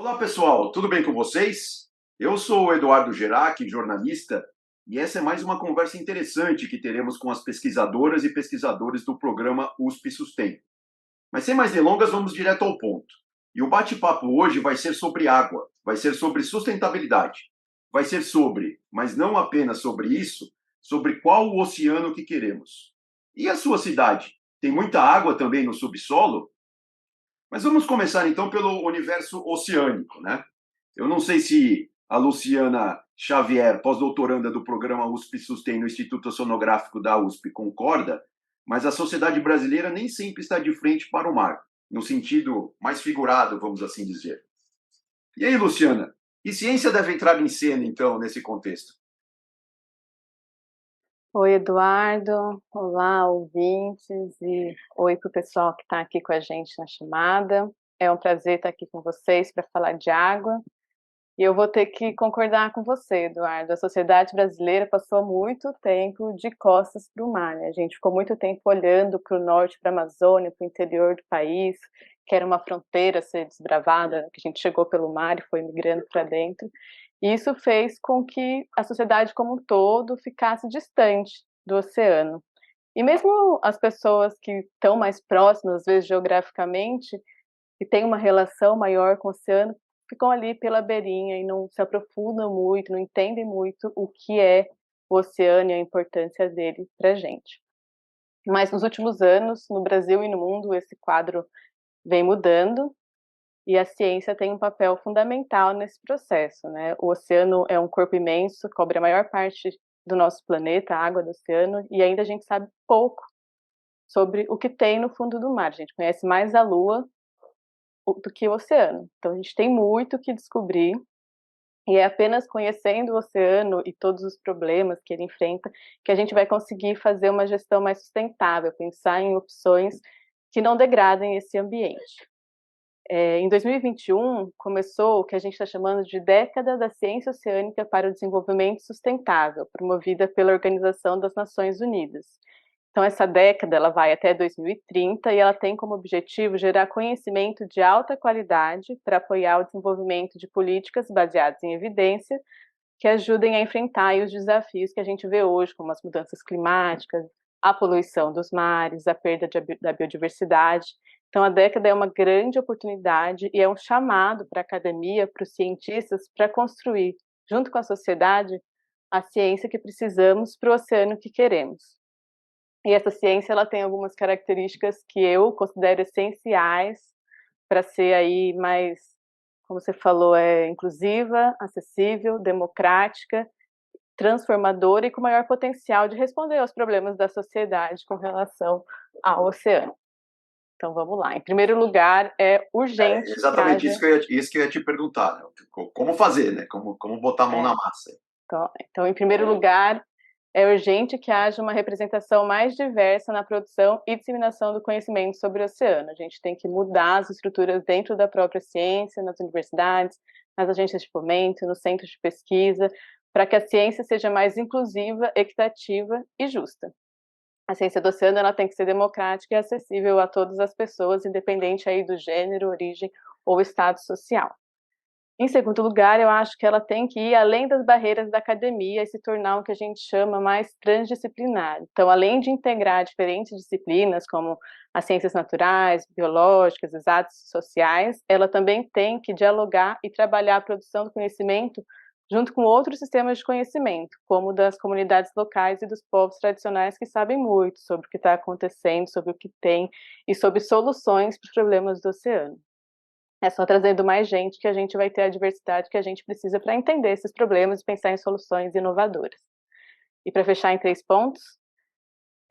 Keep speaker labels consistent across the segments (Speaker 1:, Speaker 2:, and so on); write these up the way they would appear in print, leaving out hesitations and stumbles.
Speaker 1: Olá, pessoal, tudo bem com vocês? Eu sou o Eduardo Gerac, jornalista, e essa é mais uma conversa interessante que teremos com as pesquisadoras e pesquisadores do programa USP Sustém. Mas sem mais delongas, vamos direto ao ponto. E o bate-papo hoje vai ser sobre água, vai ser sobre sustentabilidade, vai ser sobre, mas não apenas sobre isso, sobre qual o oceano que queremos. E a sua cidade? Tem muita água também no subsolo? Mas vamos começar então pelo universo oceânico, né? Eu não sei se a Luciana Xavier, pós-doutoranda do programa USP Sustain no Instituto Oceanográfico da USP, concorda, mas a sociedade brasileira nem sempre está de frente para o mar, no sentido mais figurado, vamos assim dizer. E aí, Luciana, que ciência deve entrar em cena, então, nesse contexto?
Speaker 2: Oi, Eduardo. Olá, ouvintes, e oi para o pessoal que está aqui com a gente na chamada. É um prazer estar aqui com vocês para falar de água. E eu vou ter que concordar com você, Eduardo. A sociedade brasileira passou muito tempo de costas para o mar, né? A gente ficou muito tempo olhando para o norte, para a Amazônia, para o interior do país, que era uma fronteira a ser desbravada, que a gente chegou pelo mar e foi migrando para dentro. E isso fez com que a sociedade como um todo ficasse distante do oceano. E mesmo as pessoas que estão mais próximas, às vezes geograficamente, que têm uma relação maior com o oceano, ficam ali pela beirinha e não se aprofundam muito, não entendem muito o que é o oceano e a importância dele para a gente. Mas nos últimos anos, no Brasil e no mundo, esse quadro vem mudando e a ciência tem um papel fundamental nesse processo, né? O oceano é um corpo imenso, cobre a maior parte do nosso planeta, a água do oceano, e ainda a gente sabe pouco sobre o que tem no fundo do mar. A gente conhece mais a Lua do que o oceano. Então a gente tem muito o que descobrir, e é apenas conhecendo o oceano e todos os problemas que ele enfrenta que a gente vai conseguir fazer uma gestão mais sustentável, pensar em opções que não degradem esse ambiente. Em 2021, começou o que a gente está chamando de Década da Ciência Oceânica para o Desenvolvimento Sustentável, promovida pela Organização das Nações Unidas. Então, essa década ela vai até 2030 e ela tem como objetivo gerar conhecimento de alta qualidade para apoiar o desenvolvimento de políticas baseadas em evidência que ajudem a enfrentar os desafios que a gente vê hoje, como as mudanças climáticas, a poluição dos mares, a perda da biodiversidade. Então, a década é uma grande oportunidade e é um chamado para a academia, para os cientistas, para construir, junto com a sociedade, a ciência que precisamos para o oceano que queremos. E essa ciência ela tem algumas características que eu considero essenciais para ser aí mais, como você falou, inclusiva, acessível, democrática, transformadora e com maior potencial de responder aos problemas da sociedade com relação ao oceano. Então vamos lá. Em primeiro lugar, é
Speaker 1: É
Speaker 2: urgente que
Speaker 1: exatamente
Speaker 2: haja.
Speaker 1: isso que eu ia te perguntar, né? Como fazer, né? Como botar a mão na
Speaker 2: É,
Speaker 1: massa.
Speaker 2: então, em primeiro lugar, é urgente que haja uma representação mais diversa na produção e disseminação do conhecimento sobre o oceano. A gente tem que mudar as estruturas dentro da própria ciência, nas universidades, nas agências de fomento, nos centros de pesquisa, para que a ciência seja mais inclusiva, equitativa e justa. A ciência do oceano ela tem que ser democrática e acessível a todas as pessoas, independente aí do gênero, origem ou estado social. Em segundo lugar, eu acho que ela tem que ir além das barreiras da academia e se tornar o que a gente chama mais transdisciplinar. Então, além de integrar diferentes disciplinas, como as ciências naturais, biológicas, exatas e sociais, ela também tem que dialogar e trabalhar a produção do conhecimento junto com outros sistemas de conhecimento, como o das comunidades locais e dos povos tradicionais que sabem muito sobre o que está acontecendo, sobre o que tem e sobre soluções para os problemas do oceano. É só trazendo mais gente que a gente vai ter a diversidade que a gente precisa para entender esses problemas e pensar em soluções inovadoras. E para fechar em 3 pontos,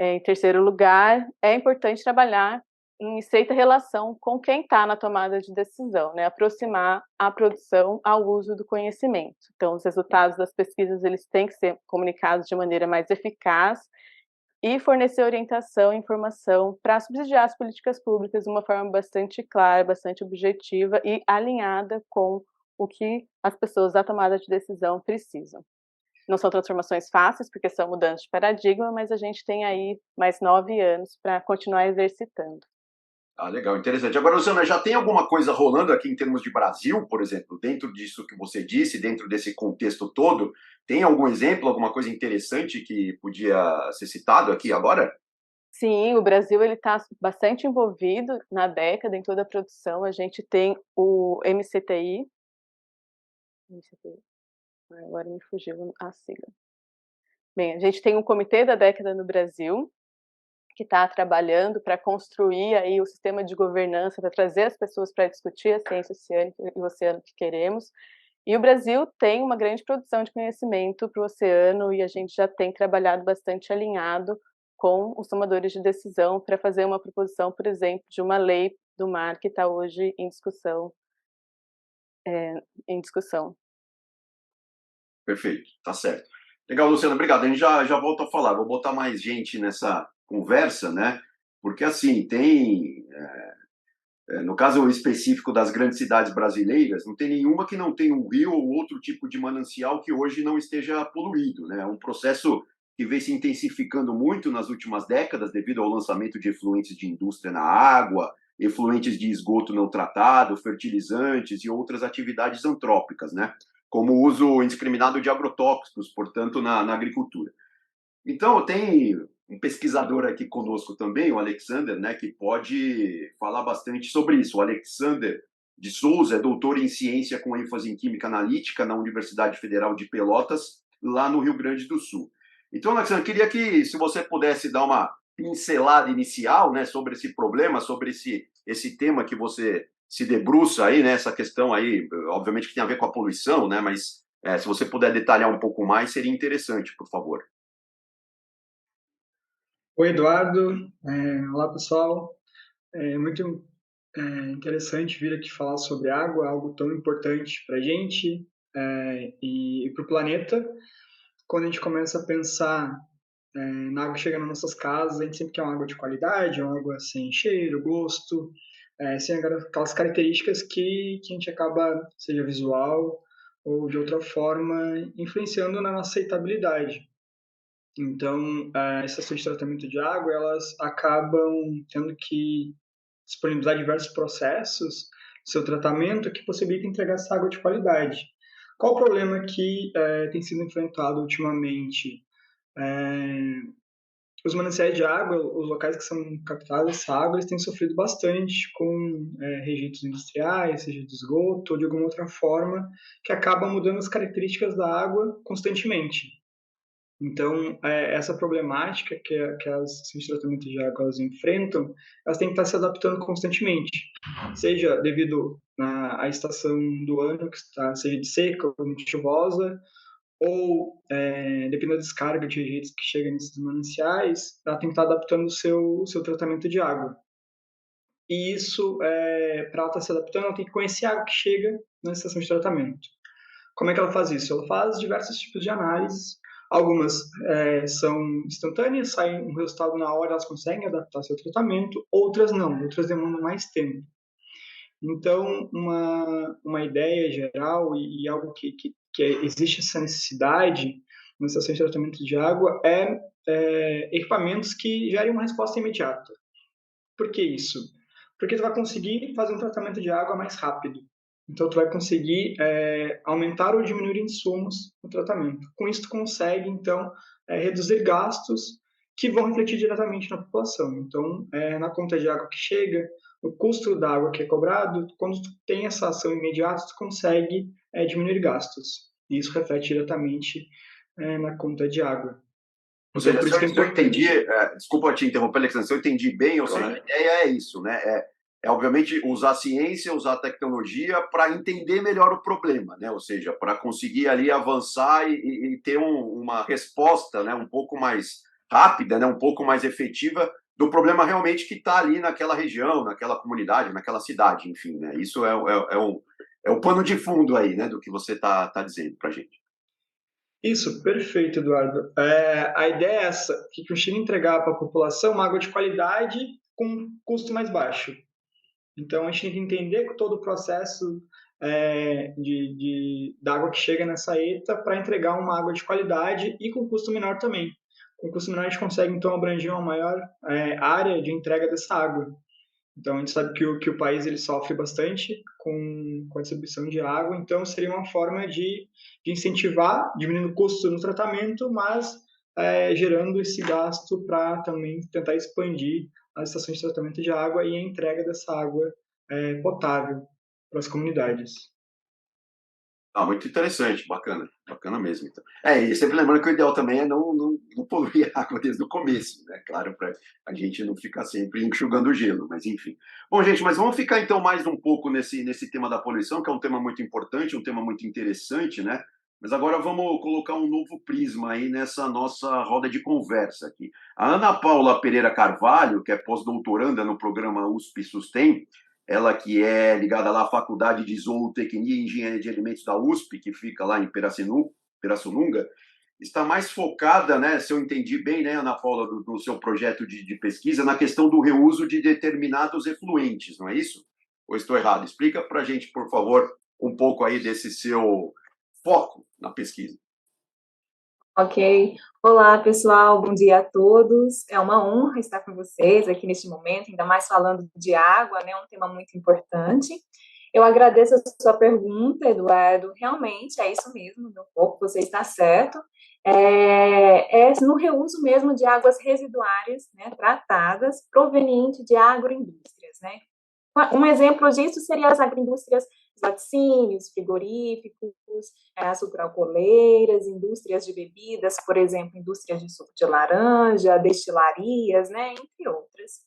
Speaker 2: em terceiro lugar, é importante trabalhar em estreita relação com quem está na tomada de decisão, né? Aproximar a produção ao uso do conhecimento. Então, os resultados das pesquisas eles têm que ser comunicados de maneira mais eficaz e fornecer orientação e informação para subsidiar as políticas públicas de uma forma bastante clara, bastante objetiva e alinhada com o que as pessoas da tomada de decisão precisam. Não são transformações fáceis, porque são mudanças de paradigma, mas a gente tem aí mais 9 anos para continuar exercitando.
Speaker 1: Ah, legal, interessante. Agora, Luciana, já tem alguma coisa rolando aqui em termos de Brasil, por exemplo, dentro disso que você disse, dentro desse contexto todo? Tem algum exemplo, alguma coisa interessante que podia ser citado aqui agora?
Speaker 2: Sim, o Brasil ele está bastante envolvido na década em toda a produção. A gente tem o MCTI, MCTI, agora me fugiu a sigla. Bem, a gente tem um comitê da década no Brasil que está trabalhando para construir aí o sistema de governança, para trazer as pessoas para discutir a ciência oceânica e o oceano que queremos. E o Brasil tem uma grande produção de conhecimento para o oceano e a gente já tem trabalhado bastante alinhado com os tomadores de decisão para fazer uma proposição, por exemplo, de uma lei do mar que está hoje em discussão. Em discussão.
Speaker 1: Perfeito, tá certo. Legal, Luciano, obrigado. A gente já volta a falar. Vou botar mais gente nessa conversa, né? Porque, assim, no caso específico das grandes cidades brasileiras, não tem nenhuma que não tenha um rio ou outro tipo de manancial que hoje não esteja poluído, né? É um processo que vem se intensificando muito nas últimas décadas devido ao lançamento de efluentes de indústria na água, efluentes de esgoto não tratado, fertilizantes e outras atividades antrópicas, né? Como o uso indiscriminado de agrotóxicos, portanto, na agricultura. Então, tem um pesquisador aqui conosco também, o Alexander, né, que pode falar bastante sobre isso. O Alexander de Souza é doutor em ciência com ênfase em química analítica na Universidade Federal de Pelotas, lá no Rio Grande do Sul. Então, Alexander, queria que, se você pudesse dar uma pincelada inicial, né, sobre esse problema, sobre esse tema que você se debruça aí, né, essa questão aí, obviamente que tem a ver com a poluição, né, mas se você puder detalhar um pouco mais, seria interessante, por favor.
Speaker 3: Oi, Eduardo. Olá, pessoal. É muito interessante vir aqui falar sobre água, algo tão importante para a gente e para o planeta. Quando a gente começa a pensar na água que chega nas nossas casas, a gente sempre quer uma água de qualidade, uma água sem cheiro, gosto, sem aquelas características que a gente acaba, seja visual ou de outra forma, influenciando na nossa aceitabilidade. Então, as estações de tratamento de água, elas acabam tendo que disponibilizar diversos processos do seu tratamento que possibilitam entregar essa água de qualidade. Qual o problema que tem sido enfrentado ultimamente? É, os mananciais de água, os locais que são captados essa água, eles têm sofrido bastante com rejeitos industriais, seja de esgoto ou de alguma outra forma, que acabam mudando as características da água constantemente. Então, essa problemática que as estações de tratamento de água elas enfrentam, elas têm que estar se adaptando constantemente, seja devido à estação do ano, que está, seja de seca ou muito chuvosa, ou dependendo da descarga de rejeitos que chega nesses mananciais, ela tem que estar adaptando o seu tratamento de água. E isso, para ela estar se adaptando, ela tem que conhecer a água que chega na estação de tratamento. Como é que ela faz isso? Ela faz diversos tipos de análises. Algumas são instantâneas, saem um resultado na hora, elas conseguem adaptar seu tratamento. Outras não, outras demandam mais tempo. Então, uma ideia geral e algo que existe essa necessidade na estação de tratamento de água é equipamentos que gerem uma resposta imediata. Por que isso? Porque tu vai conseguir fazer um tratamento de água mais rápido. Então, tu vai conseguir aumentar ou diminuir insumos no tratamento. Com isso, tu consegue, então, reduzir gastos que vão refletir diretamente na população. Então, na conta de água que chega, o custo da água que é cobrado, quando tu tem essa ação imediata, tu consegue diminuir gastos. E isso reflete diretamente na conta de água.
Speaker 1: Ou
Speaker 3: Então,
Speaker 1: seja,
Speaker 3: por isso que é
Speaker 1: se eu
Speaker 3: importante.
Speaker 1: entendi, desculpa te interromper, Alexandre, se eu entendi bem, ou seja, a ideia é isso, né? Obviamente usar a ciência, usar a tecnologia para entender melhor o problema, né? Ou seja, para conseguir ali avançar e ter uma resposta, né? Um pouco mais rápida, né? Um pouco mais efetiva do problema realmente que está ali naquela região, naquela comunidade, naquela cidade, enfim, né? Isso é o pano de fundo aí, né? Do que você tá dizendo para a gente.
Speaker 3: Isso, perfeito, Eduardo. A ideia é essa, que consiga entregar para a população uma água de qualidade com custo mais baixo. Então, a gente tem que entender todo o processo da água que chega nessa ETA para entregar uma água de qualidade e com custo menor também. Com custo menor, a gente consegue, então, abranger uma maior área de entrega dessa água. Então, a gente sabe que o país ele sofre bastante com a distribuição de água, então seria uma forma de incentivar, diminuindo o custo no tratamento, mas gerando esse gasto para também tentar expandir as estações de tratamento de água e a entrega dessa água potável para as comunidades.
Speaker 1: Ah, muito interessante, bacana, bacana mesmo. Então. E sempre lembrando que o ideal também é não poluir a água desde o começo, né? Claro, para a gente não ficar sempre enxugando o gelo, mas enfim. Bom, gente, mas vamos ficar então mais um pouco nesse tema da poluição, que é um tema muito importante, um tema muito interessante, né? Mas agora vamos colocar um novo prisma aí nessa nossa roda de conversa aqui. A Ana Paula Pereira Carvalho, que é pós-doutoranda no programa USP Sustem, ela que é ligada lá à Faculdade de Zootecnia e Engenharia de Alimentos da USP, que fica lá em Pirassununga, está mais focada, né, se eu entendi bem, né, Ana Paula, do seu projeto de pesquisa, na questão do reuso de determinados efluentes, não é isso? Ou estou errado? Explica para a gente, por favor, um pouco aí desse seu foco na pesquisa.
Speaker 4: Ok. Olá, pessoal. Bom dia a todos. É uma honra estar com vocês aqui neste momento, ainda mais falando de água, né? Um tema muito importante. Eu agradeço a sua pergunta, Eduardo. Realmente é isso mesmo, meu pouco, você está certo. É no reuso mesmo de águas residuárias, né, tratadas, proveniente de agroindústrias, né? Um exemplo disso seria as agroindústrias, os laticínios, frigoríficos, as sucroalcooleiras, indústrias de bebidas, por exemplo, indústrias de suco de laranja, destilarias, né, entre outras.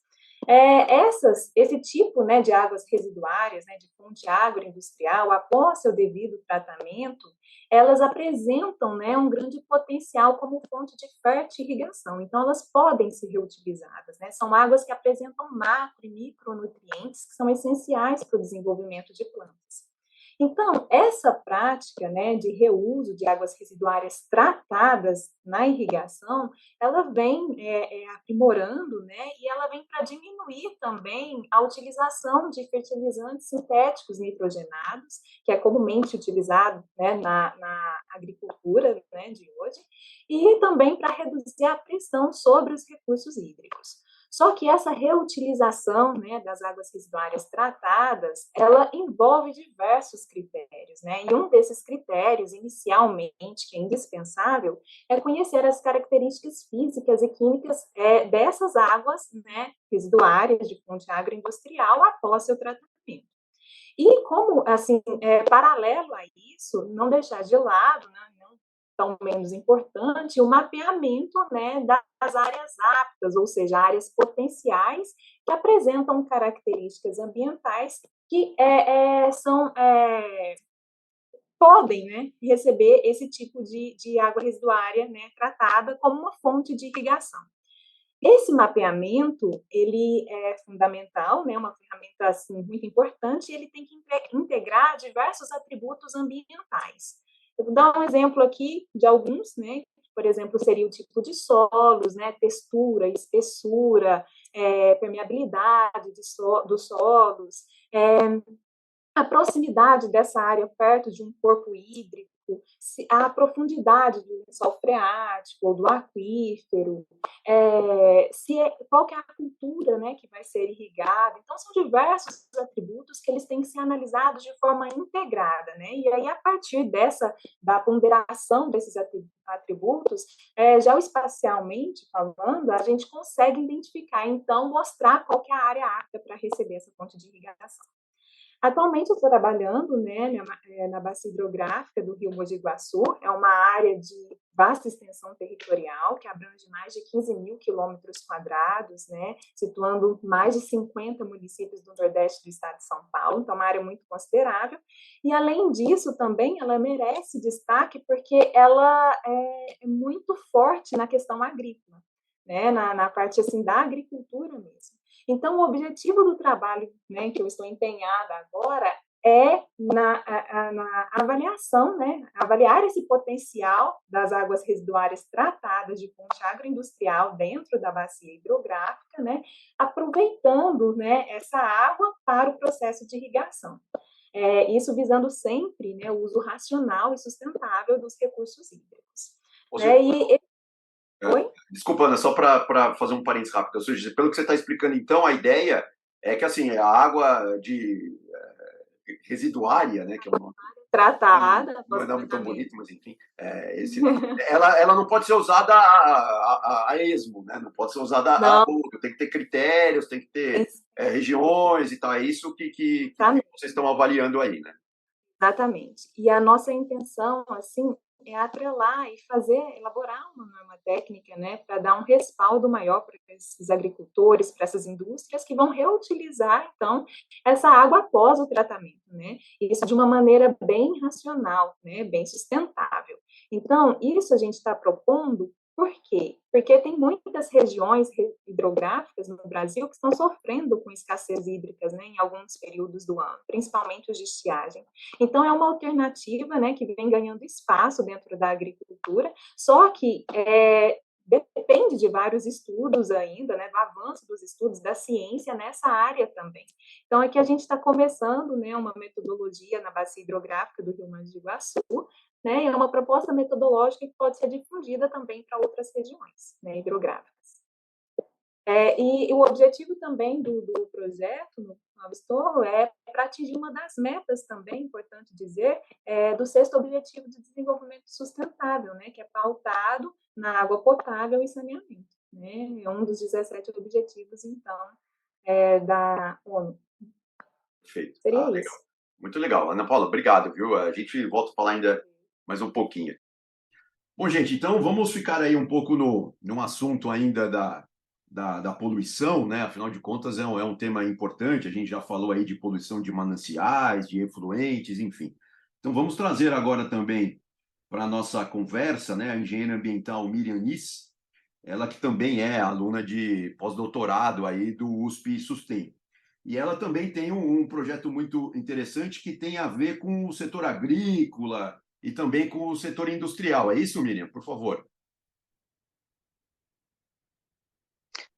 Speaker 4: Esse tipo, né, de águas residuárias, né, de fonte agroindustrial, após seu devido tratamento, elas apresentam, né, um grande potencial como fonte de fertirrigação. Então, elas podem ser reutilizadas, né? São águas que apresentam macro e micronutrientes que são essenciais para o desenvolvimento de plantas. Então, essa prática, né, de reuso de águas residuárias tratadas na irrigação, ela vem aprimorando, né, e ela vem para diminuir também a utilização de fertilizantes sintéticos nitrogenados, que é comumente utilizado, né, na agricultura, né, de hoje, e também para reduzir a pressão sobre os recursos hídricos. Só que essa reutilização, né, das águas residuárias tratadas, ela envolve diversos critérios, né? E um desses critérios, inicialmente, que é indispensável, é conhecer as características físicas e químicas dessas águas, né, residuárias de fonte agroindustrial após seu tratamento. E como, assim, paralelo a isso, não deixar de lado, né, tão menos importante, o mapeamento, né, das áreas aptas, ou seja, áreas potenciais que apresentam características ambientais que podem, né, receber esse tipo de água residuária, né, tratada como uma fonte de irrigação. Esse mapeamento, ele é fundamental, né, uma ferramenta assim, muito importante, e ele tem que integrar diversos atributos ambientais. Eu vou dar um exemplo aqui de alguns, né, que, por exemplo, seria o tipo de solos, né, textura, espessura, permeabilidade dos solos, a proximidade dessa área perto de um corpo hídrico, a profundidade do lençol freático ou do aquífero, qual que é a cultura, né, que vai ser irrigada. Então, são diversos atributos que eles têm que ser analisados de forma integrada, né? E aí, a partir da ponderação desses atributos, geoespacialmente falando, a gente consegue identificar, então, mostrar qual que é a área apta para receber essa fonte de irrigação. Atualmente eu estou trabalhando, né, na bacia hidrográfica do Rio Mogi Guaçu, é uma área de vasta extensão territorial, que abrange mais de 15 mil quilômetros quadrados, né, situando mais de 50 municípios do Nordeste do estado de São Paulo, então é uma área muito considerável, e além disso também ela merece destaque porque ela é muito forte na questão agrícola, né, na parte assim da agricultura mesmo. Então, o objetivo do trabalho, né, que eu estou empenhada agora é na avaliação, né, avaliar esse potencial das águas residuárias tratadas de fonte agroindustrial dentro da bacia hidrográfica, né, aproveitando, né, essa água para o processo de irrigação. Isso visando sempre, né, o uso racional e sustentável dos recursos hídricos. Né,
Speaker 1: Desculpa, Ana, só para fazer um parênteses rápido. Ou seja, pelo que você está explicando, então, a ideia É que assim, a água residuária, né, que é uma
Speaker 4: Tratada,
Speaker 1: não é nome tão
Speaker 4: pós-tratamento.
Speaker 1: bonito, mas enfim, ela não pode ser usada a esmo, né? Não pode ser usada a
Speaker 4: Não,
Speaker 1: rodo, tem que ter critérios, tem que ter regiões e tal. É isso que vocês estão avaliando aí, né?
Speaker 4: exatamente. E a nossa intenção, assim, é atrelar e elaborar uma norma técnica, né, para dar um respaldo maior para esses agricultores, para essas indústrias que vão reutilizar, então, essa água após o tratamento, né? Isso de uma maneira bem racional, né, bem sustentável. Então, isso a gente está propondo. Por quê? Porque tem muitas regiões hidrográficas no Brasil que estão sofrendo com escassez hídricas, né, em alguns períodos do ano, principalmente os de estiagem. Então, é uma alternativa, né, que vem ganhando espaço dentro da agricultura, só que depende de vários estudos ainda, né, do avanço dos estudos da ciência nessa área também. Então, aqui a gente está começando, né, uma metodologia na bacia hidrográfica do Rio Grande do Iguaçu, né, e é uma proposta metodológica que pode ser difundida também para outras regiões, né, hidrográficas. E o objetivo também do projeto no Avistoro é para atingir uma das metas também, importante dizer, do sexto objetivo de desenvolvimento sustentável, né, que é pautado na água potável e saneamento, né, é um dos 17 objetivos, então, da ONU.
Speaker 1: Perfeito.
Speaker 4: Seria
Speaker 1: Legal.
Speaker 4: isso.
Speaker 1: Muito legal. Ana Paula, obrigado, viu? A gente volta a falar ainda mais um pouquinho. Bom, gente, então vamos ficar aí um pouco num assunto ainda da poluição, né? Afinal de contas, é um tema importante. A gente já falou aí de poluição de mananciais, de efluentes, enfim. Então vamos trazer agora também para a nossa conversa, né, a engenheira ambiental Miriam Nis, ela que também é aluna de pós-doutorado aí do USP Sustem. E ela também tem um projeto muito interessante que tem a ver com o setor agrícola e também com o setor industrial. É isso, Miriam? Por favor.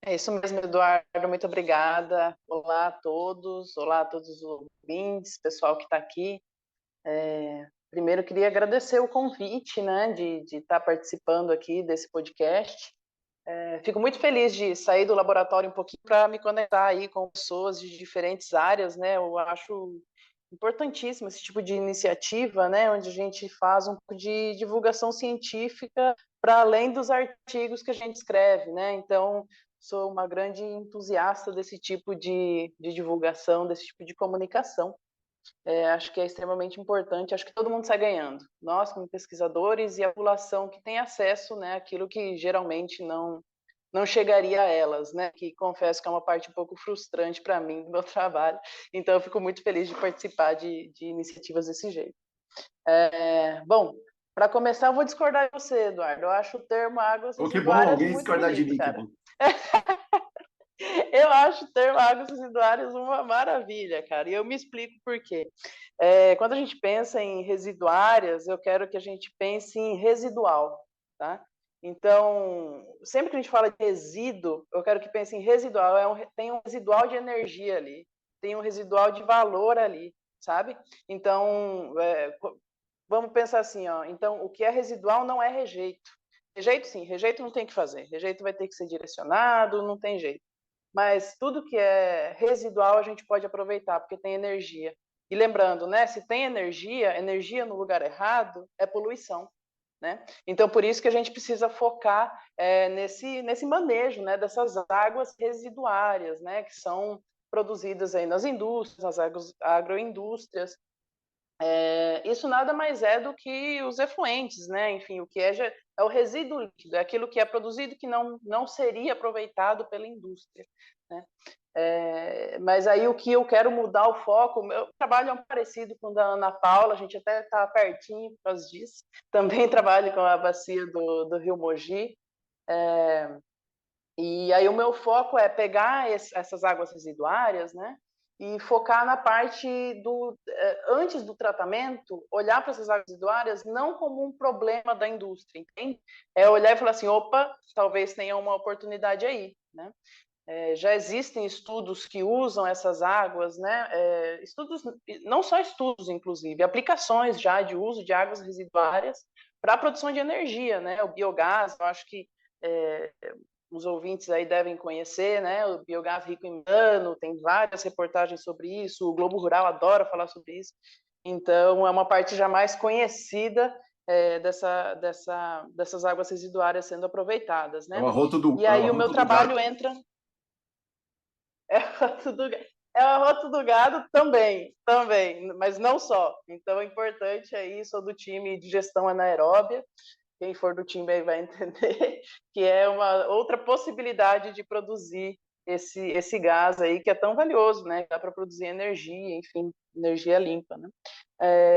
Speaker 2: É isso mesmo, Eduardo. Muito obrigada. Olá a todos. Olá a todos os ouvintes, pessoal que está aqui. Primeiro, queria agradecer o convite, né, de estar participando aqui desse podcast. Fico muito feliz de sair do laboratório um pouquinho para me conectar aí com pessoas de diferentes áreas, né? Eu acho importantíssimo esse tipo de iniciativa, né, onde a gente faz um pouco de divulgação científica para além dos artigos que a gente escreve, né? Então, sou uma grande entusiasta desse tipo de divulgação, desse tipo de comunicação. Acho que é extremamente importante, acho que todo mundo sai ganhando. Nós, como pesquisadores, e a população que tem acesso, né, àquilo que geralmente não chegaria a elas, né? Que confesso que é uma parte um pouco frustrante para mim do meu trabalho. Então, eu fico muito feliz de participar de iniciativas desse jeito. Bom, para começar, eu vou discordar de você, Eduardo. Eu acho o termo águas
Speaker 1: Oh, que bom,
Speaker 2: residuárias
Speaker 1: alguém
Speaker 2: muito
Speaker 1: discordar de
Speaker 2: bonito,
Speaker 1: mim, que
Speaker 2: cara.
Speaker 1: bom.
Speaker 2: Eu acho o termo águas residuárias uma maravilha, cara. E eu me explico por quê. Quando a gente pensa em residuárias, eu quero que a gente pense em residual, tá? Então, sempre que a gente fala de resíduo, eu quero que pense em residual. Tem um residual de energia ali, tem um residual de valor ali, sabe? Então, vamos pensar assim, ó. Então, o que é residual não é rejeito. Rejeito, sim, rejeito não tem que fazer. Rejeito vai ter que ser direcionado, não tem jeito. Mas tudo que é residual a gente pode aproveitar, porque tem energia. E lembrando, né, se tem energia, energia no lugar errado é poluição. Né? Então, por isso que a gente precisa focar nesse manejo, né, dessas águas residuárias, né, que são produzidas aí nas indústrias, nas agroindústrias. Isso nada mais é do que os efluentes, né? Enfim, o que é o resíduo líquido, é aquilo que é produzido que não seria aproveitado pela indústria, né? Mas aí o que eu quero mudar o foco, meu trabalho é um parecido com o da Ana Paula, a gente até está pertinho por causa disso. Também trabalho com a bacia do Rio Mogi. E aí o meu foco é pegar essas águas residuárias, né? E focar na parte antes do tratamento, olhar para essas águas residuárias não como um problema da indústria, entende? É olhar e falar assim, opa, talvez tenha uma oportunidade aí, né? Já existem estudos que usam essas águas, né? Estudos, não só estudos, inclusive, aplicações já de uso de águas residuárias para a produção de energia, né? O biogás, eu acho que
Speaker 5: os ouvintes aí devem conhecer, né? O Biogás rico em metano, tem várias reportagens sobre isso, o Globo Rural adora falar sobre isso. Então, é uma parte já mais conhecida dessas águas residuárias sendo aproveitadas,
Speaker 1: É
Speaker 5: né?
Speaker 1: o arroto
Speaker 5: E aí o meu
Speaker 1: do
Speaker 5: trabalho
Speaker 1: gado.
Speaker 5: entra... É o arroto do, é o arroto do gado também, mas não só. Então, é importante aí, sou do time de gestão anaeróbia, quem for do time aí vai entender, que é uma outra possibilidade de produzir esse gás aí, que é tão valioso, né? Dá para produzir energia, enfim, energia limpa, né?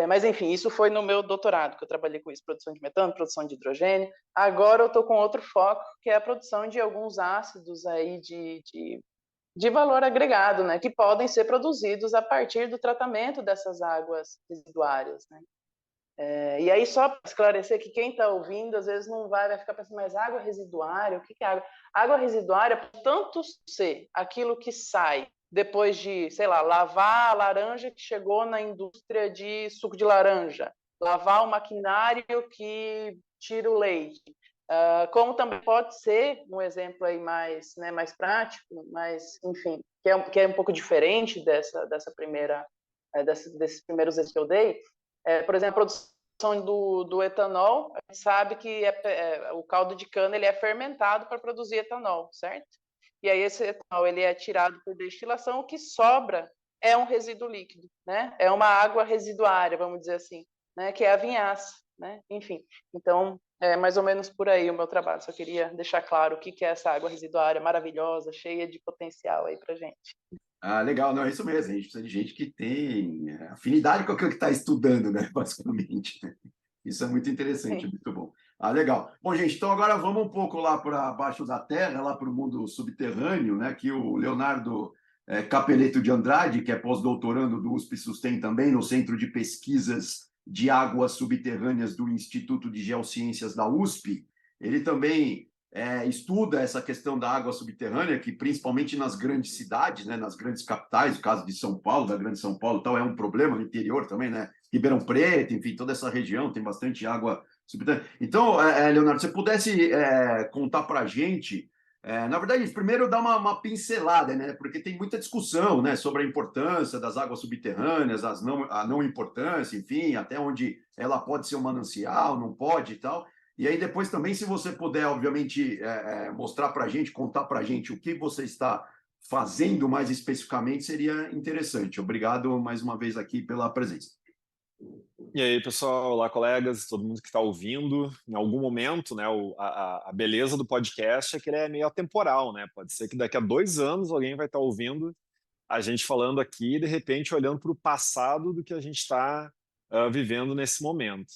Speaker 5: Mas, enfim, isso foi no meu doutorado, que eu trabalhei com isso, produção de metano, produção de hidrogênio. Agora eu estou com outro foco, que é a produção de alguns ácidos aí de valor agregado, né? Que podem ser produzidos a partir do tratamento dessas águas residuárias, né? E aí, só para esclarecer que quem está ouvindo, às vezes não vai ficar pensando, mas água residuária, o que é água? Água residuária pode tanto ser aquilo que sai depois de, sei lá, lavar a laranja que chegou na indústria de suco de laranja, lavar o maquinário que tira o leite, como também pode ser, um exemplo aí mais, né, mais prático, mas, enfim, que é um pouco diferente dessa primeira, desses primeiros exemplos que eu dei, por exemplo, a produção do etanol, a gente sabe que o caldo de cana ele é fermentado para produzir etanol, certo? E aí esse etanol ele é tirado por destilação, o que sobra é um resíduo líquido, né? É uma água residuária, vamos dizer assim, né? Que é a vinhaça, né? Enfim, então é mais ou menos por aí o meu trabalho. Só queria deixar claro o que é essa água residuária maravilhosa, cheia de potencial aí para gente.
Speaker 1: Ah, legal, não, é isso mesmo. A gente precisa de gente que tem afinidade com aquilo que está estudando, né? Basicamente. Isso é muito interessante,
Speaker 5: Sim.
Speaker 1: muito bom. Ah, legal. Bom, gente, então agora vamos um pouco lá para baixo da terra, lá para o mundo subterrâneo, né? Que o Leonardo Capeleto de Andrade, que é pós-doutorando do USP Sustem também, no Centro de Pesquisas de Águas Subterrâneas do Instituto de Geociências da USP, ele também estuda essa questão da água subterrânea, que principalmente nas grandes cidades, né, nas grandes capitais, o caso de São Paulo, da Grande São Paulo, tal, é um problema no interior também, né? Ribeirão Preto, enfim, toda essa região tem bastante água subterrânea. Então, Leonardo, se você pudesse contar para a gente, na verdade, primeiro dar uma pincelada, né? Porque tem muita discussão, né, sobre a importância das águas subterrâneas, a não importância, enfim, até onde ela pode ser um manancial, não pode e tal. E aí depois também, se você puder, obviamente, mostrar para a gente, contar para a gente o que você está fazendo mais especificamente, seria interessante. Obrigado mais uma vez aqui pela presença.
Speaker 6: E aí, pessoal, olá, colegas, todo mundo que está ouvindo. Em algum momento, né, a beleza do podcast é que ele é meio atemporal, né? Pode ser que daqui a 2 anos alguém vai estar ouvindo a gente falando aqui e, de repente, olhando para o passado do que a gente está vivendo nesse momento.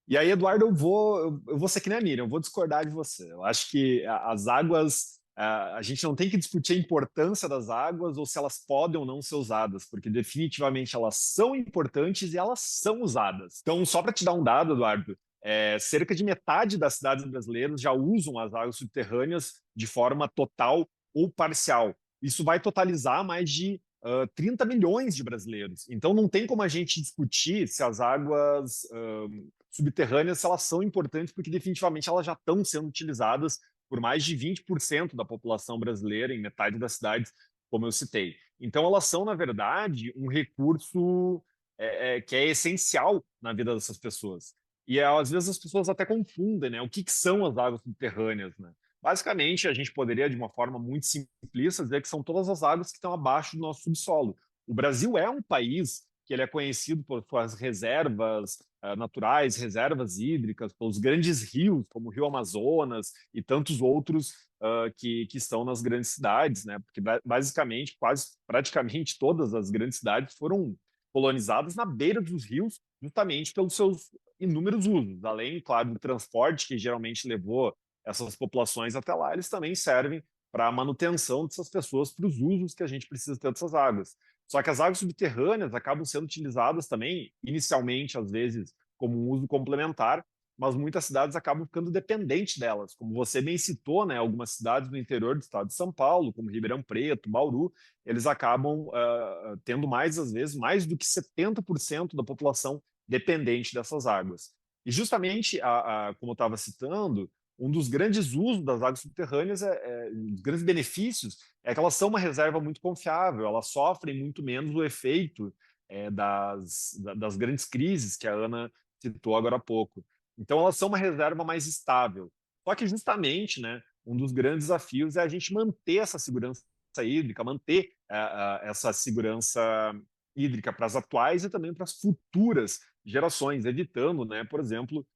Speaker 6: E aí, Eduardo, eu vou ser que nem a Miriam, eu vou discordar de você. Eu acho que as águas, a gente não tem que discutir a importância das águas ou se elas podem ou não ser usadas, porque definitivamente elas são importantes e elas são usadas. Então, só para te dar um dado, Eduardo, cerca de metade das cidades brasileiras já usam as águas subterrâneas de forma total ou parcial. Isso vai totalizar mais de 30 milhões de brasileiros. Então, não tem como a gente discutir se as águas subterrâneas, se elas são importantes, porque definitivamente elas já estão sendo utilizadas por mais de 20% da população brasileira, em metade das cidades, como eu citei. Então, elas são, na verdade, um recurso que é essencial na vida dessas pessoas. E às vezes as pessoas até confundem, né? O que são as águas subterrâneas, né? Basicamente, a gente poderia, de uma forma muito simplista, dizer que são todas as águas que estão abaixo do nosso subsolo. O Brasil é um país que ele é conhecido por suas reservas naturais, reservas hídricas, pelos grandes rios, como o Rio Amazonas e tantos outros que estão nas grandes cidades, né? Porque basicamente, praticamente todas as grandes cidades foram colonizadas na beira dos rios, justamente pelos seus inúmeros usos. Além, claro, do transporte que geralmente levou essas populações até lá, eles também servem para a manutenção dessas pessoas, para os usos que a gente precisa ter dessas águas. Só que as águas subterrâneas acabam sendo utilizadas também, inicialmente, às vezes, como um uso complementar, mas muitas cidades acabam ficando dependentes delas. Como você bem citou, né, algumas cidades do interior do estado de São Paulo, como Ribeirão Preto, Bauru, eles acabam tendo mais, às vezes, mais do que 70% da população dependente dessas águas. E justamente, como eu estava citando, um dos grandes usos das águas subterrâneas, os grandes benefícios, é que elas são uma reserva muito confiável, elas sofrem muito menos o efeito das grandes crises que a Ana citou agora há pouco. Então, elas são uma reserva mais estável. Só que, justamente, né, um dos grandes desafios é a gente manter essa segurança hídrica, manter essa segurança hídrica para as atuais e também para as futuras gerações, evitando, né, por exemplo,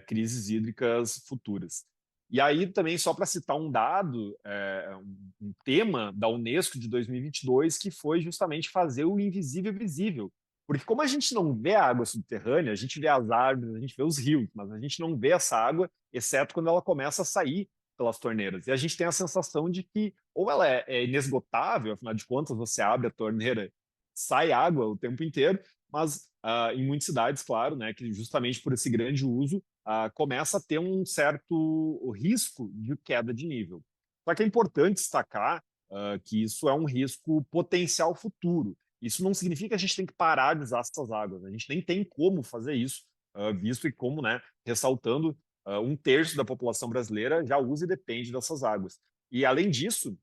Speaker 6: crises hídricas futuras. E aí também, só para citar um dado, um tema da Unesco de 2022, que foi justamente fazer o invisível visível. Porque como a gente não vê a água subterrânea, a gente vê as árvores, a gente vê os rios, mas a gente não vê essa água, exceto quando ela começa a sair pelas torneiras. E a gente tem a sensação de que ou ela é inesgotável, afinal de contas, você abre a torneira, sai água o tempo inteiro, mas em muitas cidades, claro, né, que justamente por esse grande uso, começa a ter um certo risco de queda de nível. Só que é importante destacar que isso é um risco potencial futuro. Isso não significa que a gente tem que parar de usar essas águas. A gente nem tem como fazer isso, visto que, como, né, ressaltando, 1/3 da população brasileira já usa e depende dessas águas. E, além disso,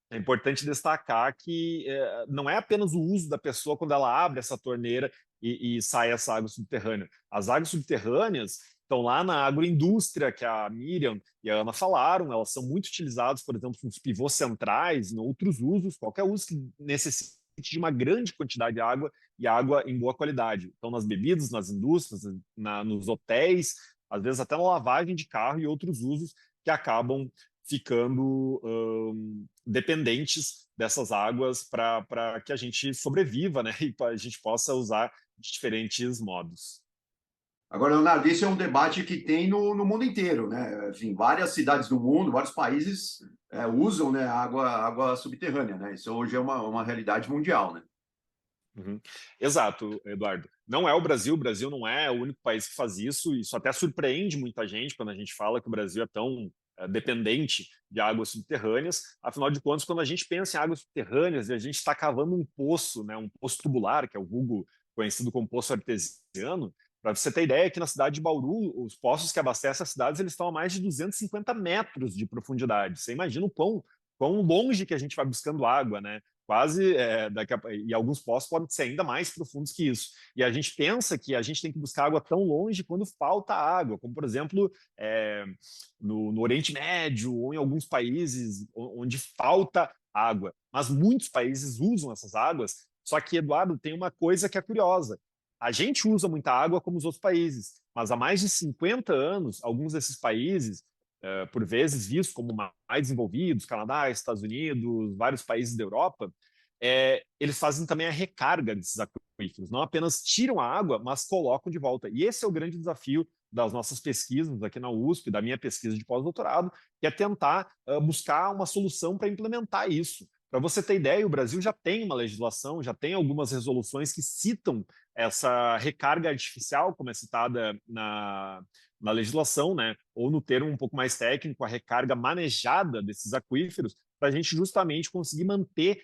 Speaker 6: é importante destacar que não é apenas o uso da pessoa quando ela abre essa torneira e sai essa água subterrânea. As águas subterrâneas estão lá na agroindústria, que a Miriam e a Ana falaram, elas são muito utilizadas, por exemplo, nos pivôs centrais, em outros usos, qualquer uso que necessite de uma grande quantidade de água e água em boa qualidade. Então, nas bebidas, nas indústrias, nos hotéis, às vezes até na lavagem de carro e outros usos que acabam ficando dependentes dessas águas para que a gente sobreviva, né? E a gente possa usar de diferentes modos.
Speaker 1: Agora, Leonardo, esse é um debate que tem no mundo inteiro, né? Enfim, várias cidades do mundo, vários países usam, né, água subterrânea, né? Isso hoje é uma realidade mundial, né?
Speaker 6: Uhum. Exato, Eduardo. Não é o Brasil não é o único país que faz isso. Isso até surpreende muita gente quando a gente fala que o Brasil é tão dependente de águas subterrâneas. Afinal de contas, quando a gente pensa em águas subterrâneas, a gente está cavando um poço, né, um poço tubular, que é o vulgo conhecido como poço artesiano. Para você ter ideia, aqui na cidade de Bauru, os poços que abastecem as cidades, eles estão a mais de 250 metros de profundidade. Você imagina o quão longe que a gente vai buscando água, né? Quase, e alguns poços podem ser ainda mais profundos que isso. E a gente pensa que a gente tem que buscar água tão longe quando falta água, como, por exemplo, no Oriente Médio ou em alguns países onde falta água. Mas muitos países usam essas águas, só que, Eduardo, tem uma coisa que é curiosa. A gente usa muita água como os outros países, mas há mais de 50 anos, alguns desses países, por vezes vistos como mais desenvolvidos, Canadá, Estados Unidos, vários países da Europa, eles fazem também a recarga desses aquíferos. Não apenas tiram a água, mas colocam de volta. E esse é o grande desafio das nossas pesquisas aqui na USP, da minha pesquisa de pós-doutorado, que é tentar buscar uma solução para implementar isso. Para você ter ideia, o Brasil já tem uma legislação, já tem algumas resoluções que citam essa recarga artificial, como é citada na legislação, né? Ou no termo um pouco mais técnico, a recarga manejada desses aquíferos, para a gente justamente conseguir manter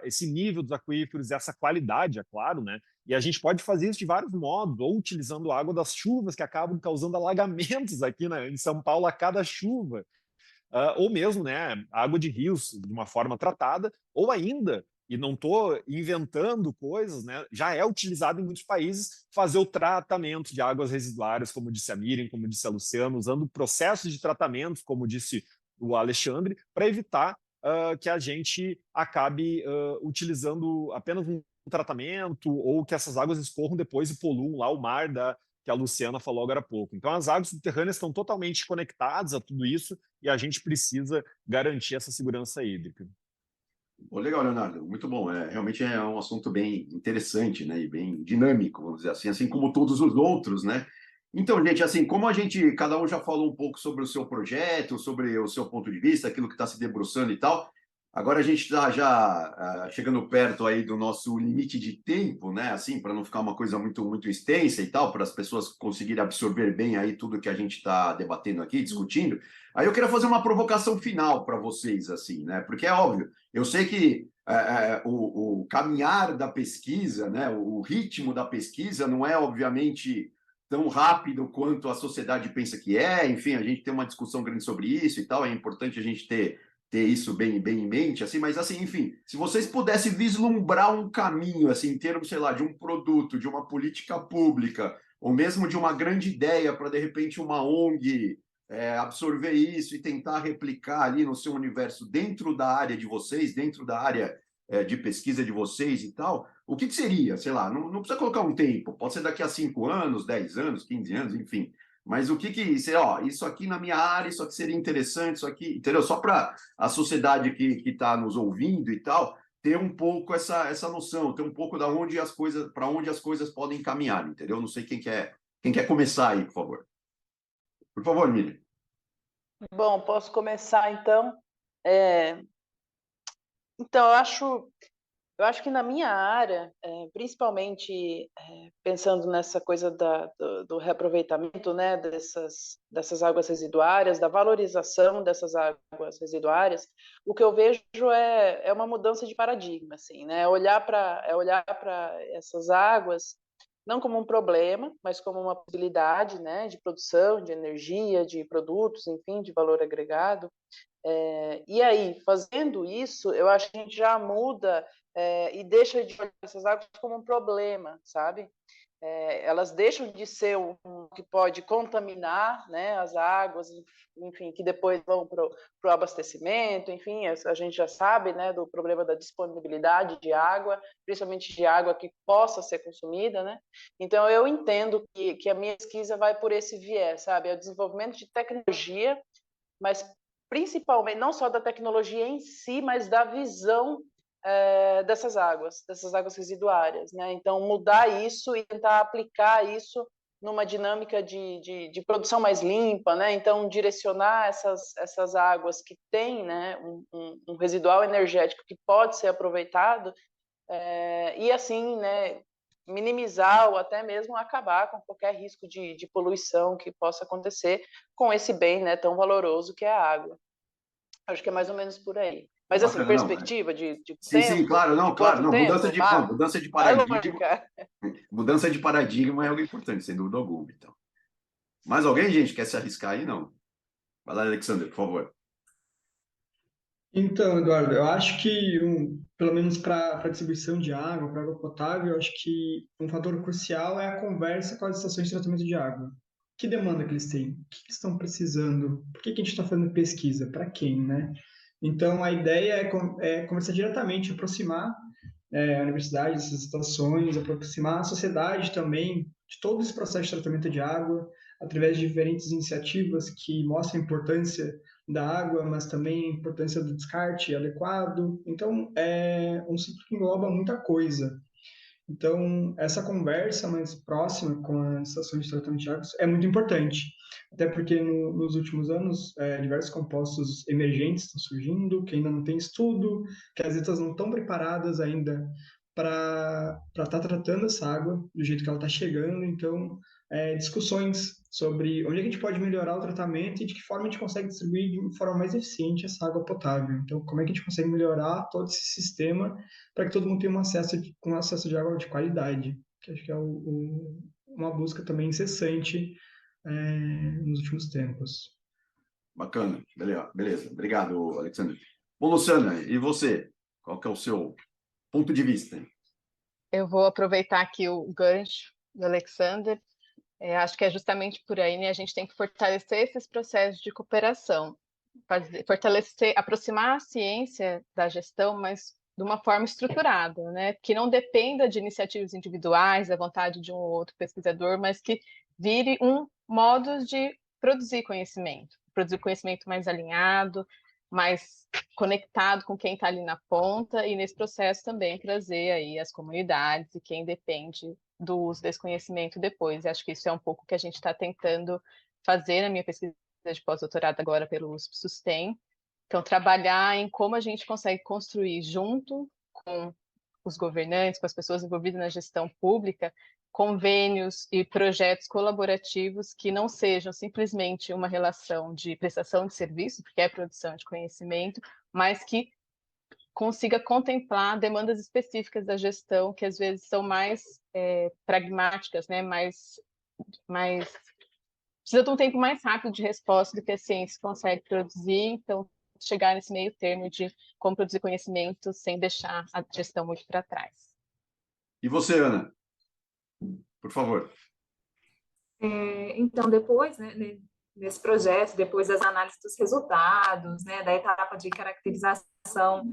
Speaker 6: esse nível dos aquíferos e essa qualidade, é claro, né? E a gente pode fazer isso de vários modos, ou utilizando a água das chuvas, que acabam causando alagamentos aqui, né, em São Paulo a cada chuva. Ou mesmo, né, água de rios de uma forma tratada, ou ainda, e não estou inventando coisas, né, já é utilizado em muitos países fazer o tratamento de águas residuárias, como disse a Miriam, como disse a Luciana, usando processos de tratamento, como disse o Alexandre, para evitar que a gente acabe utilizando apenas um tratamento ou que essas águas escorram depois e poluam lá o mar que a Luciana falou agora há pouco. Então, as águas subterrâneas estão totalmente conectadas a tudo isso e a gente precisa garantir essa segurança hídrica.
Speaker 1: Pô, legal, Leonardo, muito bom. Realmente é um assunto bem interessante, né, e bem dinâmico, vamos dizer assim como todos os outros, né? Então, gente, assim, como cada um já falou um pouco sobre o seu projeto, sobre o seu ponto de vista, aquilo que está se debruçando e tal, agora a gente está já chegando perto aí do nosso limite de tempo, né? Assim, para não ficar uma coisa muito, muito extensa e tal, para as pessoas conseguirem absorver bem aí tudo que a gente está debatendo aqui, discutindo. Aí eu queria fazer uma provocação final para vocês, assim, né? Porque é óbvio, eu sei que o caminhar da pesquisa, né? O ritmo da pesquisa não é, obviamente, tão rápido quanto a sociedade pensa que é. Enfim, a gente tem uma discussão grande sobre isso e tal. É importante a gente ter isso bem em mente, assim. Mas assim, enfim, se vocês pudessem vislumbrar um caminho, assim, em termos, sei lá, de um produto, de uma política pública, ou mesmo de uma grande ideia para de repente uma ONG absorver isso e tentar replicar ali no seu universo dentro da área de vocês, dentro da área de pesquisa de vocês e tal, o que seria? Sei lá, não precisa colocar um tempo, pode ser daqui a 5 anos, 10 anos, 15 anos, enfim. Mas o que sei, ó, isso aqui na minha área, isso aqui seria interessante, isso aqui, entendeu? Só para a sociedade que está nos ouvindo e tal, ter um pouco essa noção, ter um pouco da onde as coisas, para onde as coisas podem caminhar, entendeu? Não sei quem quer começar aí, por favor. Por favor, Miriam.
Speaker 5: Bom, posso começar então. Então, eu acho que na minha área, principalmente pensando nessa coisa do reaproveitamento, né, dessas águas residuárias, da valorização dessas águas residuárias, o que eu vejo é uma mudança de paradigma, assim, né? Olhar para essas águas não como um problema, mas como uma possibilidade, né, de produção, de energia, de produtos, enfim, de valor agregado. E aí, fazendo isso, eu acho que a gente já muda e deixa de olhar essas águas como um problema, sabe? Elas deixam de ser um que pode contaminar, né, as águas, enfim, que depois vão para o abastecimento, enfim, a gente já sabe, né, do problema da disponibilidade de água, principalmente de água que possa ser consumida, né? Então, eu entendo que a minha pesquisa vai por esse viés, sabe? É o desenvolvimento de tecnologia, mas principalmente, não só da tecnologia em si, mas da visão dessas águas residuárias, né? Então, mudar isso e tentar aplicar isso numa dinâmica de produção mais limpa, né? Então, direcionar essas águas que têm, né, um residual energético que pode ser aproveitado e, assim, né, minimizar ou até mesmo acabar com qualquer risco de poluição que possa acontecer com esse bem, né, tão valoroso que é a água. Acho que é mais ou menos por aí. Mas, assim,
Speaker 1: Bacana, não.
Speaker 5: perspectiva de
Speaker 1: Sim,
Speaker 5: tempo,
Speaker 1: claro,
Speaker 5: de
Speaker 1: não, claro,
Speaker 5: quanto
Speaker 1: não.
Speaker 5: tempo? Vá,
Speaker 1: Mudança de
Speaker 5: vai longe,
Speaker 1: paradigma.
Speaker 5: cara.
Speaker 1: Mudança de paradigma é algo importante, sem dúvida alguma. Então. Mais alguém, gente, quer se arriscar aí? Não. Vai lá, Alexander, por favor.
Speaker 3: Então, Eduardo, eu acho que, pelo menos para a distribuição de água, para água potável, eu acho que um fator crucial é a conversa com as estações de tratamento de água. Que demanda que eles têm? O que eles estão precisando? Por que a gente está fazendo pesquisa? Para quem, né? Então, a ideia é conversar diretamente, aproximar a universidade dessas estações, aproximar a sociedade também de todo esse processo de tratamento de água, através de diferentes iniciativas que mostram a importância da água, mas também a importância do descarte adequado. Então, é um ciclo que engloba muita coisa. Então, essa conversa mais próxima com as estações de tratamento de águas é muito importante, até porque nos últimos anos, diversos compostos emergentes estão surgindo, que ainda não tem estudo, que as ETAs não estão preparadas ainda para estar tratando essa água do jeito que ela está chegando. Então, discussões sobre onde a gente pode melhorar o tratamento e de que forma a gente consegue distribuir de forma mais eficiente essa água potável. Então, como é que a gente consegue melhorar todo esse sistema para que todo mundo tenha um acesso de água de qualidade, que acho que é uma busca também incessante nos últimos tempos.
Speaker 1: Bacana, beleza. Obrigado, Alexander. Bom, Luciana, e você? Qual que é o seu ponto de vista?
Speaker 2: Eu vou aproveitar aqui o gancho do Alexander. Acho que é justamente por aí, né? A gente tem que fortalecer esses processos de cooperação, fortalecer, aproximar a ciência da gestão, mas de uma forma estruturada, né? Que não dependa de iniciativas individuais, da vontade de um ou outro pesquisador, mas que vire um modo de produzir conhecimento mais alinhado, mais conectado com quem está ali na ponta, e nesse processo também trazer aí as comunidades e quem depende do uso desse conhecimento depois. E acho que isso é um pouco que a gente está tentando fazer na minha pesquisa de pós-doutorado agora pelo USP Sustain. Então, trabalhar em como a gente consegue construir junto com os governantes, com as pessoas envolvidas na gestão pública, convênios e projetos colaborativos que não sejam simplesmente uma relação de prestação de serviço, porque é produção de conhecimento, mas que consiga contemplar demandas específicas da gestão, que às vezes são mais pragmáticas, né, mais mais precisa de um tempo mais rápido de resposta do que a ciência consegue produzir, então chegar nesse meio termo de como produzir conhecimento sem deixar a gestão muito para trás.
Speaker 1: E você, Ana? Por favor.
Speaker 4: Então, depois, né, nesse projeto, depois das análises dos resultados, né, da etapa de caracterização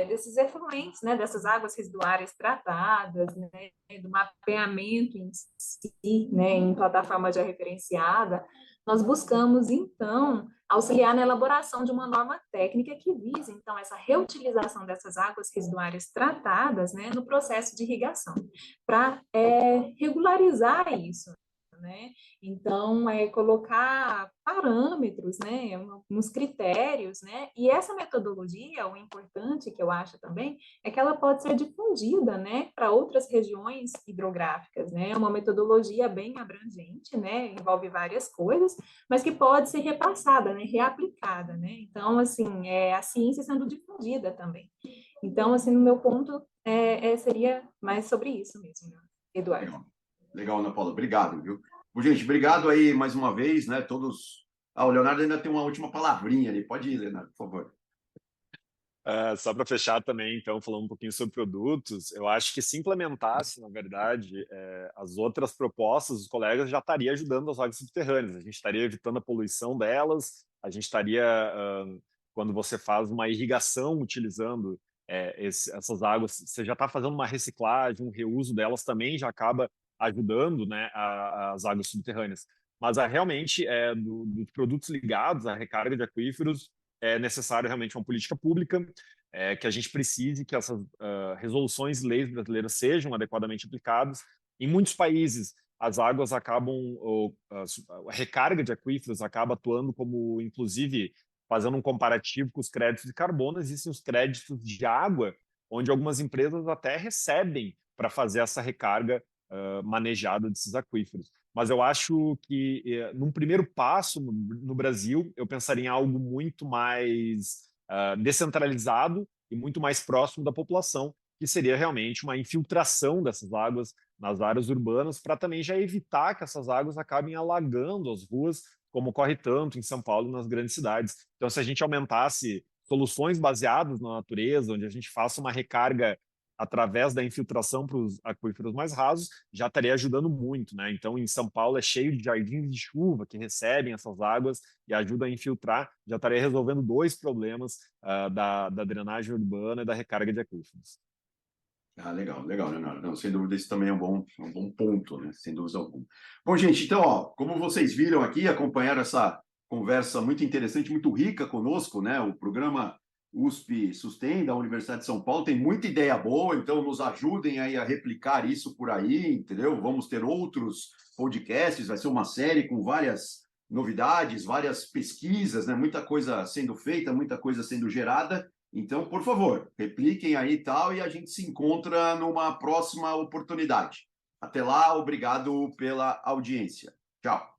Speaker 4: desses efluentes, né, dessas águas residuárias tratadas, né, do mapeamento em si, né, em plataforma georreferenciada, nós buscamos, então, auxiliar na elaboração de uma norma técnica que vise, então, essa reutilização dessas águas residuárias tratadas, né, no processo de irrigação, para regularizar isso, né? Então, colocar parâmetros, né, uns critérios, né, e essa metodologia, o importante que eu acho também, é que ela pode ser difundida, né, para outras regiões hidrográficas, né, é uma metodologia bem abrangente, né, envolve várias coisas, mas que pode ser repassada, né, reaplicada, né, então, assim, a ciência sendo difundida também. Então, assim, no meu ponto, seria mais sobre isso mesmo, né, Eduardo.
Speaker 1: Legal. Legal, Ana Paula. Obrigado, viu? Gente, obrigado aí mais uma vez, né? Todos. O Leonardo ainda tem uma última palavrinha ali. Pode ir, Leonardo, por favor.
Speaker 6: Só para fechar também, então, falando um pouquinho sobre produtos, eu acho que se implementasse, na verdade, as outras propostas, os colegas já estaria ajudando as águas subterrâneas, a gente estaria evitando a poluição delas, a gente estaria, quando você faz uma irrigação utilizando essas águas, você já está fazendo uma reciclagem, um reuso delas também já acaba ajudando, né, as águas subterrâneas. Mas realmente, dos produtos ligados à recarga de aquíferos, é necessário realmente uma política pública, que a gente precise que essas resoluções e leis brasileiras sejam adequadamente aplicadas. Em muitos países, as águas acabam, a recarga de aquíferos acaba atuando como, inclusive, fazendo um comparativo com os créditos de carbono, existem os créditos de água, onde algumas empresas até recebem para fazer essa recarga manejada desses aquíferos. Mas eu acho que, num primeiro passo no Brasil, eu pensaria em algo muito mais descentralizado e muito mais próximo da população, que seria realmente uma infiltração dessas águas nas áreas urbanas, para também já evitar que essas águas acabem alagando as ruas, como ocorre tanto em São Paulo e nas grandes cidades. Então, se a gente aumentasse soluções baseadas na natureza, onde a gente faça uma recarga através da infiltração para os aquíferos mais rasos, já estaria ajudando muito, né? Então, em São Paulo é cheio de jardins de chuva que recebem essas águas e ajudam a infiltrar, já estaria resolvendo dois problemas da drenagem urbana e da recarga de aquíferos.
Speaker 1: Legal, legal, Leonardo. Não, sem dúvida, isso também é um bom ponto, né? Sem dúvida alguma. Bom, gente, então, como vocês viram aqui, acompanharam essa conversa muito interessante, muito rica conosco, né? O programa USP Sustain, da Universidade de São Paulo, tem muita ideia boa, então nos ajudem aí a replicar isso por aí, entendeu? Vamos ter outros podcasts, vai ser uma série com várias novidades, várias pesquisas, né? Muita coisa sendo feita, muita coisa sendo gerada. Então, por favor, repliquem aí e tal, e a gente se encontra numa próxima oportunidade. Até lá, obrigado pela audiência. Tchau.